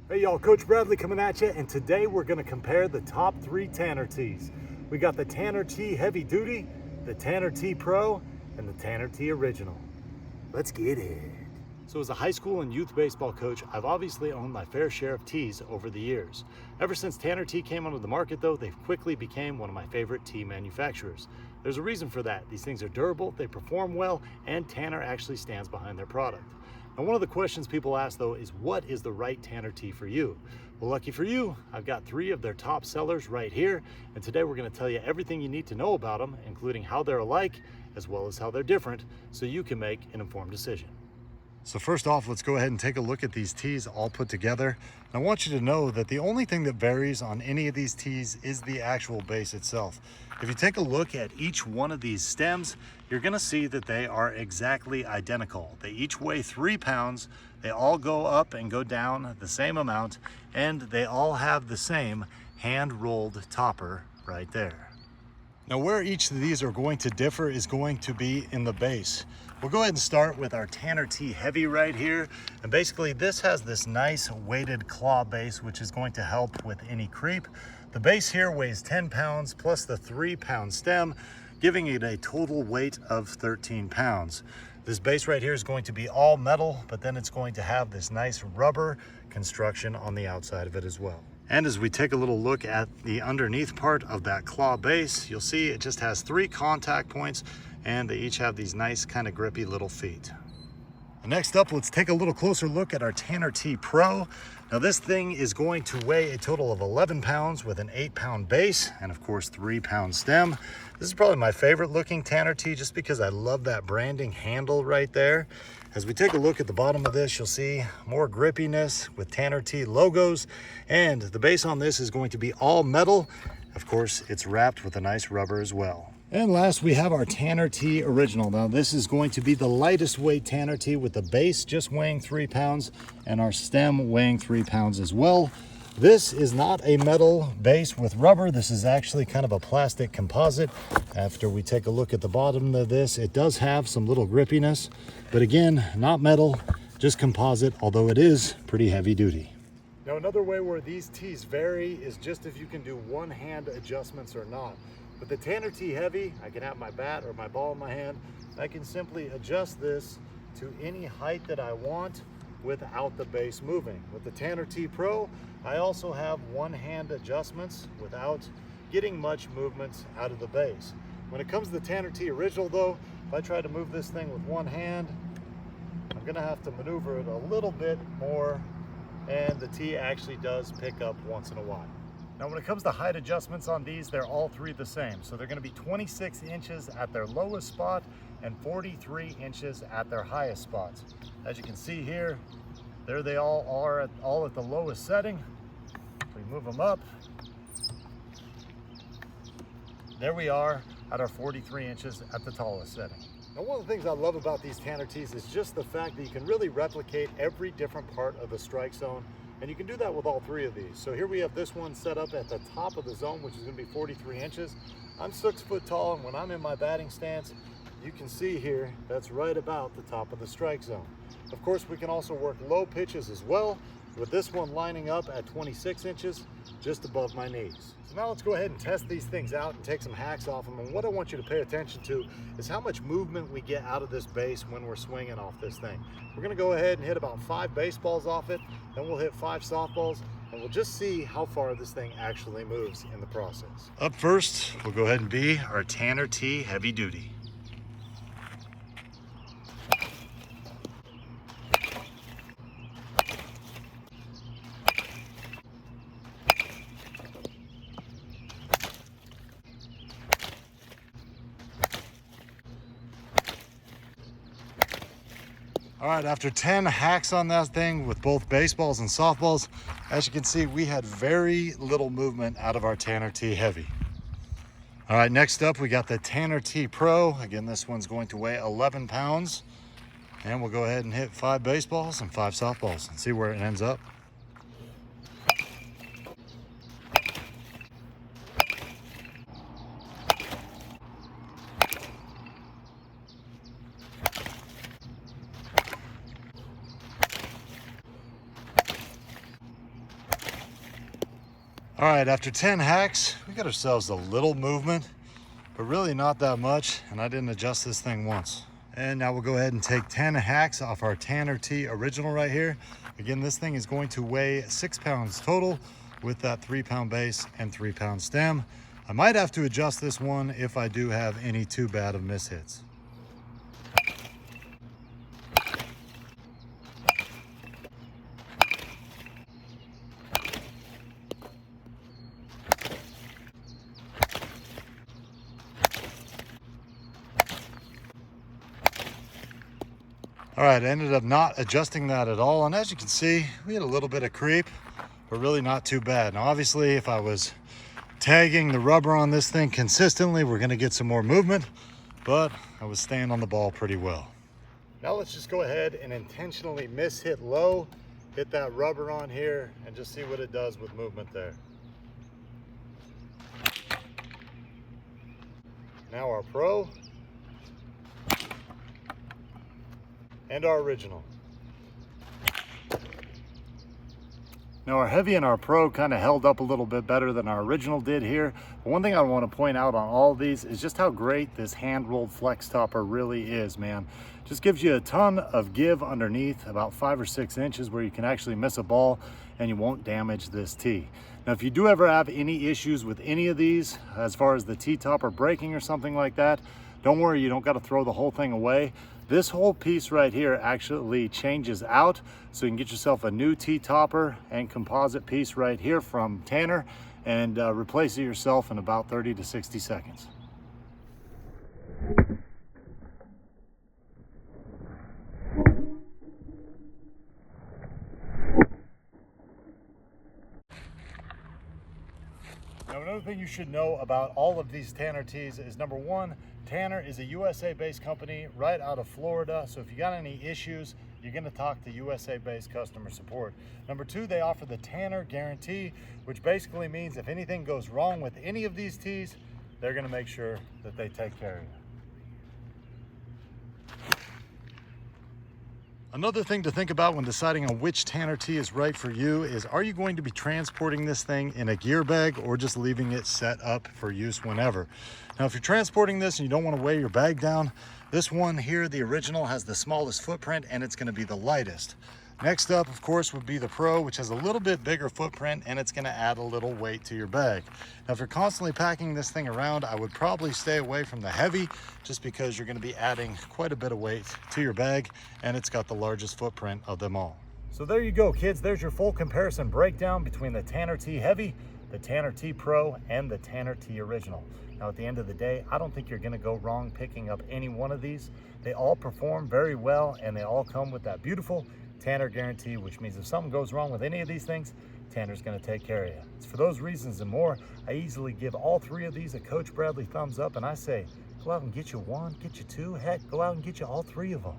Hey y'all, Coach Bradley coming at you, and today we're going to compare the top 3 Tanner tees. We got the Tanner Tee Heavy Duty, the Tanner Tee Pro, and the Tanner Tee Original. Let's get it. So as a high school and youth baseball coach, I've obviously owned my fair share of tees over the years. Ever since Tanner Tee came onto the market though, they've quickly became one of my favorite tee manufacturers. There's a reason for that. These things are durable, they perform well, and Tanner actually stands behind their product. Now, one of the questions people ask though is, what is the right Tanner tee for you? Well, lucky for you, I've got 3 of their top sellers right here, and today we're going to tell you everything you need to know about them, including how they're alike as well as how they're different, so you can make an informed decision. So first off, let's go ahead and take a look at these tees all put together. And I want you to know that the only thing that varies on any of these tees is the actual base itself. If you take a look at each one of these stems, you're gonna see that they are exactly identical. They each weigh 3 pounds, they all go up and go down the same amount, and they all have the same hand-rolled topper right there. Now, where each of these are going to differ is going to be in the base. We'll go ahead and start with our Tanner Tee Heavy right here. And basically this has this nice weighted claw base, which is going to help with any creep. The base here weighs 10 pounds plus the 3-pound stem, giving it a total weight of 13 pounds. This base right here is going to be all metal, but then it's going to have this nice rubber construction on the outside of it as well. And as we take a little look at the underneath part of that claw base, you'll see it just has 3 contact points, and they each have these nice kind of grippy little feet. Next up, let's take a little closer look at our Tanner Tee Pro. Now this thing is going to weigh a total of 11 pounds with an 8-pound base and of course 3-pound stem. This is probably my favorite looking Tanner Tee just because I love that branding handle right there. As we take a look at the bottom of this, you'll see more grippiness with Tanner Tee logos, and the base on this is going to be all metal. Of course, it's wrapped with a nice rubber as well. And last, we have our Tanner Tee Original. Now this is going to be the lightest weight Tanner Tee, with the base just weighing 3 pounds and our stem weighing 3 pounds as well. This is not a metal base with rubber. This is actually kind of a plastic composite. After we take a look at the bottom of this, it does have some little grippiness, but again, not metal, just composite, although it is pretty heavy duty. Now another way where these tees vary is just if you can do one-hand adjustments or not. With the Tanner Tee Heavy, I can have my bat or my ball in my hand. I can simply adjust this to any height that I want without the base moving. With the Tanner Tee Pro, I also have one-hand adjustments without getting much movement out of the base. When it comes to the Tanner Tee Original though, if I try to move this thing with one hand, I'm gonna have to maneuver it a little bit more, and the tee actually does pick up once in a while. Now when it comes to height adjustments on these, they're all 3 the same. So they're gonna be 26 inches at their lowest spot and 43 inches at their highest spots. As you can see here, there they all are, all at the lowest setting. We move them up. There we are at our 43 inches at the tallest setting. Now one of the things I love about these Tanner tees is just the fact that you can really replicate every different part of the strike zone. And you can do that with all 3 of these. So here we have this one set up at the top of the zone, which is gonna be 43 inches. I'm 6 foot tall, and when I'm in my batting stance, you can see here, that's right about the top of the strike zone. Of course, we can also work low pitches as well, with this one lining up at 26 inches, just above my knees. So now let's go ahead and test these things out and take some hacks off them. And what I want you to pay attention to is how much movement we get out of this base when we're swinging off this thing. We're gonna go ahead and hit about 5 baseballs off it, then we'll hit 5 softballs, and we'll just see how far this thing actually moves in the process. Up first, we'll go ahead and be our Tanner Tee Heavy Duty. All right, after 10 hacks on that thing with both baseballs and softballs, as you can see, we had very little movement out of our Tanner Tee Heavy. All right, next up, we got the Tanner Tee Pro. Again, this one's going to weigh 11 pounds. And we'll go ahead and hit 5 baseballs and 5 softballs and see where it ends up. All right, after 10 hacks, we got ourselves a little movement, but really not that much, and I didn't adjust this thing once. And now we'll go ahead and take 10 hacks off our Tanner T original right here. Again, this thing is going to weigh 6 pounds total with that 3-pound base and 3-pound stem. I might have to adjust this one if I do have any too bad of mishits. All right, I ended up not adjusting that at all. And as you can see, we had a little bit of creep, but really not too bad. Now, obviously, if I was tagging the rubber on this thing consistently, we're gonna get some more movement, but I was staying on the ball pretty well. Now let's just go ahead and intentionally hit low, hit that rubber on here, and just see what it does with movement there. Now our pro and our original. Now our heavy and our pro kind of held up a little bit better than our original did here. But one thing I want to point out on all of these is just how great this hand rolled flex topper really is, man. Just gives you a ton of give underneath, about 5 or 6 inches where you can actually miss a ball and you won't damage this tee. Now, if you do ever have any issues with any of these, as far as the tee topper breaking or something like that, don't worry, you don't got to throw the whole thing away. This whole piece right here actually changes out, so you can get yourself a new tee topper and composite piece right here from Tanner and replace it yourself in about 30 to 60 seconds. Now, another thing you should know about all of these Tanner tees is, number one, Tanner is a USA-based company right out of Florida. So if you got any issues, you're gonna talk to USA-based customer support. Number two, they offer the Tanner Guarantee, which basically means if anything goes wrong with any of these tees, they're gonna make sure that they take care of you. Another thing to think about when deciding on which Tanner tee is right for you is, are you going to be transporting this thing in a gear bag or just leaving it set up for use whenever? Now, if you're transporting this and you don't want to weigh your bag down, this one here, the original, has the smallest footprint and it's going to be the lightest. Next up, of course, would be the Pro, which has a little bit bigger footprint and it's going to add a little weight to your bag. Now, if you're constantly packing this thing around, I would probably stay away from the heavy, just because you're going to be adding quite a bit of weight to your bag, and it's got the largest footprint of them all. So there you go, kids. There's your full comparison breakdown between the Tanner T Heavy, the Tanner T Pro, and the Tanner T Original. Now, at the end of the day, I don't think you're going to go wrong picking up any one of these. They all perform very well, and they all come with that beautiful Tanner Guarantee, which means if something goes wrong with any of these things, Tanner's going to take care of you. It's for those reasons and more, I easily give all 3 of these a Coach Bradley thumbs up, and I say, go out and get you 1, get you 2, heck, go out and get you all 3 of them.